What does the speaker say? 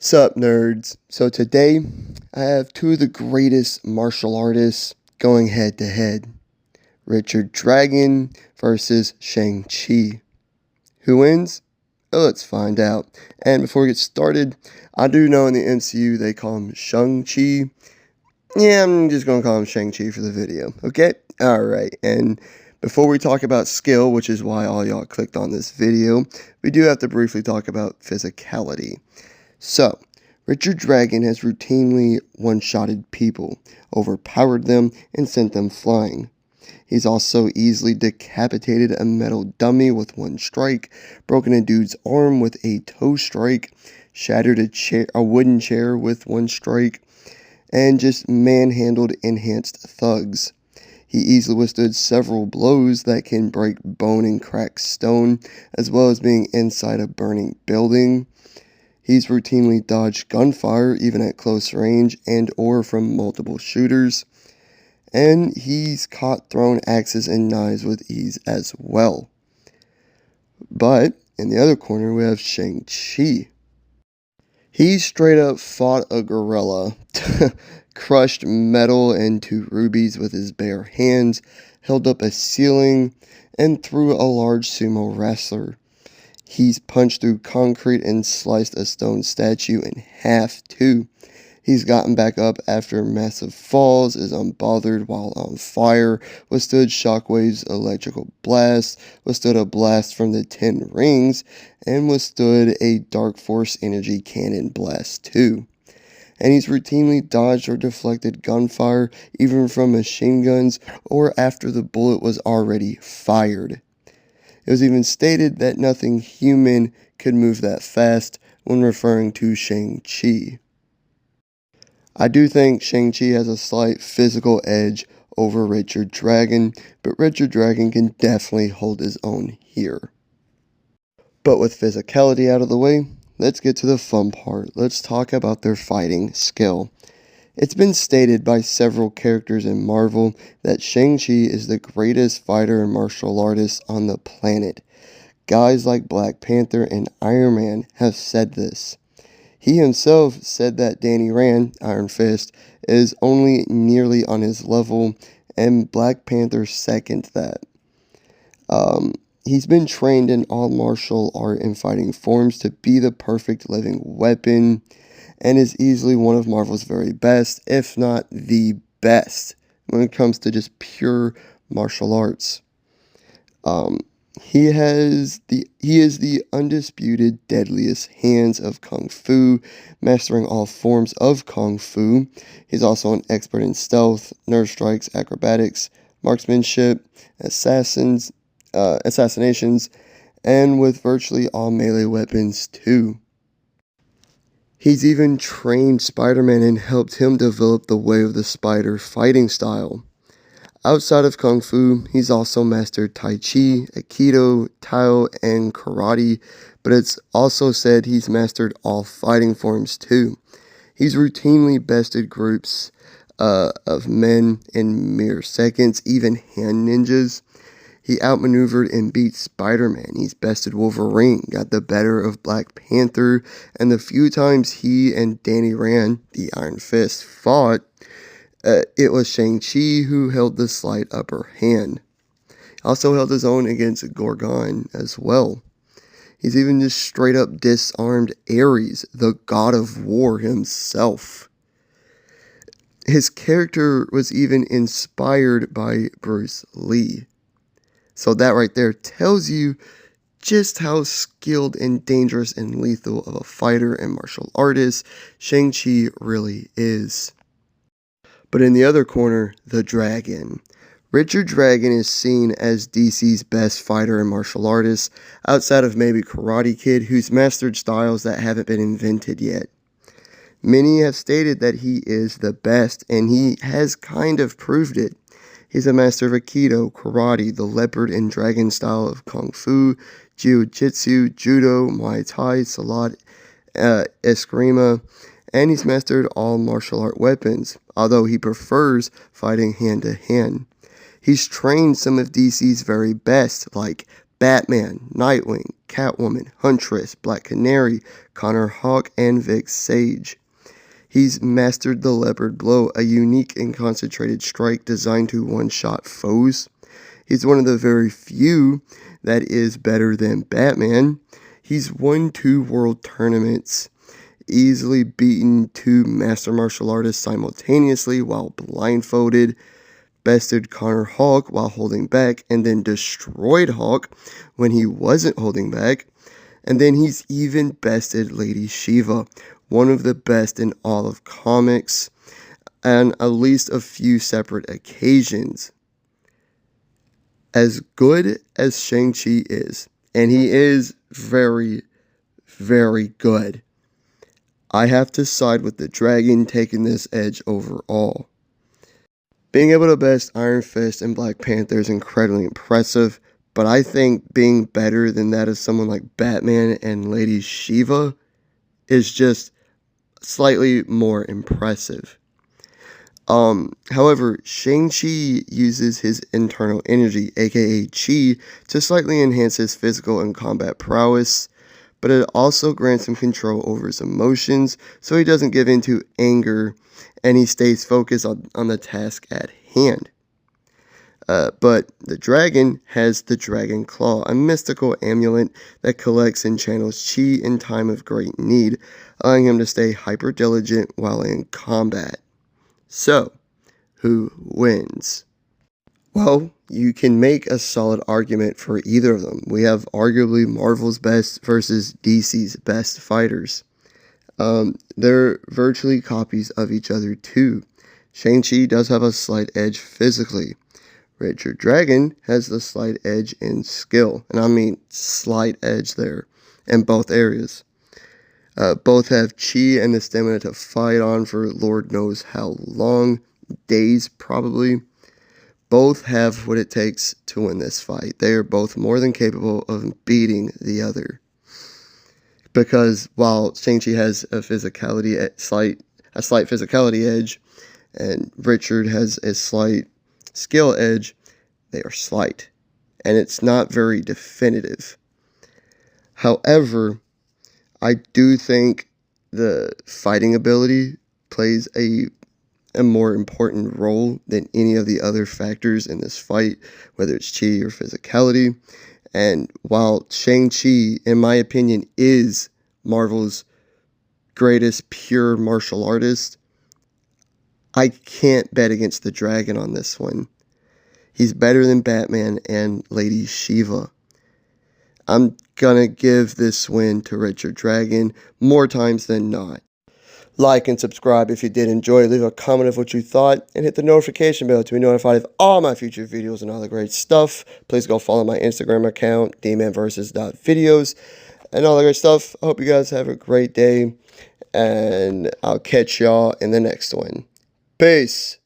Sup, nerds? So today, I have two of the greatest martial artists going head to head. Richard Dragon versus Shang-Chi. Who wins? Let's find out. And before we get started, I do know in the MCU they call him Shang-Chi. Yeah, I'm just going to call him Shang-Chi for the video, okay? Alright, and before we talk about skill, which is why all y'all clicked on this video, we do have to briefly talk about physicality. So, Richard Dragon has routinely one-shotted people, overpowered them, and sent them flying. He's also easily decapitated a metal dummy with one strike, broken a dude's arm with a toe strike, shattered a wooden chair with one strike, and just manhandled enhanced thugs. He easily withstood several blows that can break bone and crack stone, as well as being inside a burning building. He's routinely dodged gunfire, even at close range and or from multiple shooters. And he's caught throwing axes and knives with ease as well. But in the other corner, we have Shang-Chi. He straight up fought a gorilla, crushed metal into rubies with his bare hands, held up a ceiling, and threw a large sumo wrestler. He's punched through concrete and sliced a stone statue in half too. He's gotten back up after massive falls, is unbothered while on fire, withstood shockwaves, electrical blasts, withstood a blast from the 10 rings, and withstood a dark force energy cannon blast too. And he's routinely dodged or deflected gunfire, even from machine guns, or after the bullet was already fired. It was even stated that nothing human could move that fast when referring to Shang-Chi. I do think Shang-Chi has a slight physical edge over Richard Dragon, but Richard Dragon can definitely hold his own here. But with physicality out of the way, let's get to the fun part. Let's talk about their fighting skill. It's been stated by several characters in Marvel that Shang-Chi is the greatest fighter and martial artist on the planet. Guys like Black Panther and Iron Man have said this. He himself said that Danny Rand, Iron Fist, is only nearly on his level, and Black Panther second that. He's been trained in all martial art and fighting forms to be the perfect living weapon, and is easily one of Marvel's very best, if not the best, when it comes to just pure martial arts. He is the undisputed deadliest hands of Kung Fu, mastering all forms of Kung Fu. He's also an expert in stealth, nerve strikes, acrobatics, marksmanship, assassinations, and with virtually all melee weapons too. He's even trained Spider-Man and helped him develop the Way of the Spider fighting style. Outside of Kung Fu, he's also mastered Tai Chi, Aikido, Tao, and Karate, but it's also said he's mastered all fighting forms too. He's routinely bested groups of men in mere seconds, even hand ninjas. He outmaneuvered and beat Spider-Man. He's bested Wolverine, got the better of Black Panther, and the few times he and Danny Rand, the Iron Fist, fought, it was Shang-Chi who held the slight upper hand. Also held his own against Gorgon as well. He's even just straight up disarmed Ares, the god of war himself. His character was even inspired by Bruce Lee. So that right there tells you just how skilled and dangerous and lethal of a fighter and martial artist Shang-Chi really is. But in the other corner, the Dragon. Richard Dragon is seen as DC's best fighter and martial artist, outside of maybe Karate Kid, who's mastered styles that haven't been invented yet. Many have stated that he is the best, and he has kind of proved it. He's a master of Aikido, Karate, the leopard and dragon style of Kung Fu, Jiu-Jitsu, Judo, Muay Thai, Silat, Eskrima, and he's mastered all martial art weapons, although he prefers fighting hand to hand. He's trained some of DC's very best, like Batman, Nightwing, Catwoman, Huntress, Black Canary, Connor Hawke, and Vic Sage. He's mastered the Leopard Blow, a unique and concentrated strike designed to one-shot foes. He's one of the very few that is better than Batman. He's won 2 world tournaments, easily beaten 2 master martial artists simultaneously while blindfolded, bested Connor Hawke while holding back, and then destroyed Hawke when he wasn't holding back. And then he's even bested Lady Shiva, one of the best in all of comics, on at least a few separate occasions. As good as Shang-Chi is, and he is very, very good, I have to side with the dragon taking this edge overall. Being able to best Iron Fist and Black Panther is incredibly impressive, but I think being better than that of someone like Batman and Lady Shiva is just slightly more impressive. However, Shang-Chi uses his internal energy, aka Chi, to slightly enhance his physical and combat prowess, but it also grants him control over his emotions, so he doesn't give in to anger, and he stays focused on the task at hand. But the dragon has the Dragon Claw, a mystical amulet that collects and channels Chi in time of great need, allowing him to stay hyper diligent while in combat. So, who wins? Well, you can make a solid argument for either of them. We have arguably Marvel's best versus DC's best fighters. They're virtually copies of each other too. Shang-Chi does have a slight edge physically. Richard Dragon has the slight edge in skill, and I mean slight edge there in both areas. Both have chi and the stamina to fight on for Lord knows how long, days probably. Both have what it takes to win this fight. They are both more than capable of beating the other. Because while Shang-Chi has a slight physicality edge, and Richard has a slight skill edge, they are slight, and it's not very definitive. However, I do think the fighting ability plays a more important role than any of the other factors in this fight, whether it's chi or physicality. And while Shang-Chi, in my opinion, is Marvel's greatest pure martial artist, I can't bet against the dragon on this one. He's better than Batman and Lady Shiva. I'm gonna give this win to Richard Dragon more times than not. Like and subscribe if you did enjoy. Leave a comment of what you thought, and hit the notification bell to be notified of all my future videos and all the great stuff. Please go follow my Instagram account, dmanversus.videos, and all the great stuff. I hope you guys have a great day, and I'll catch y'all in the next one. Peace.